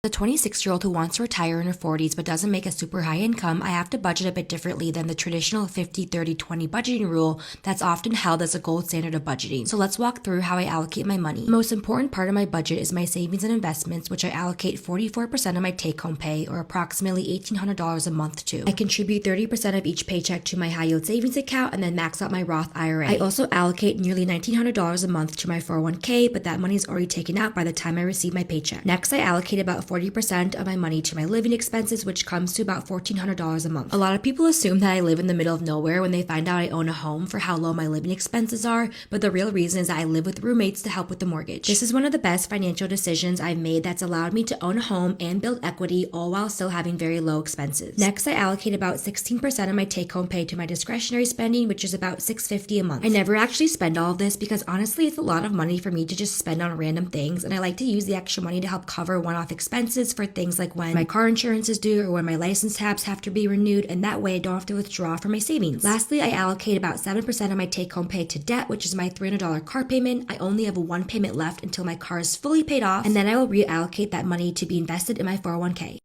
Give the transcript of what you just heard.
As a 26-year-old who wants to retire in her 40s but doesn't make a super high income, I have to budget a bit differently than the traditional 50-30-20 budgeting rule that's often held as a gold standard of budgeting. So let's walk through how I allocate my money. The most important part of my budget is my savings and investments, which I allocate 44% of my take-home pay, or approximately $1,800 a month to. I contribute 30% of each paycheck to my high-yield savings account and then max out my Roth IRA. I also allocate nearly $1,900 a month to my 401k, but that money is already taken out by the time I receive my paycheck. Next, I allocate about 40% of my money to my living expenses, which comes to about $1,400 a month. A lot of people assume that I live in the middle of nowhere when they find out I own a home for how low my living expenses are, but the real reason is that I live with roommates to help with the mortgage. This is one of the best financial decisions I've made that's allowed me to own a home and build equity, all while still having very low expenses. Next, I allocate about 16% of my take-home pay to my discretionary spending, which is about $650 a month. I never actually spend all of this because honestly, it's a lot of money for me to just spend on random things, and I like to use the extra money to help cover one-off expenses for things like when my car insurance is due or when my license tabs have to be renewed, and that way I don't have to withdraw from my savings. Lastly, I allocate about 7% of my take-home pay to debt, which is my $300 car payment. I only have one payment left until my car is fully paid off, and then I will reallocate that money to be invested in my 401k.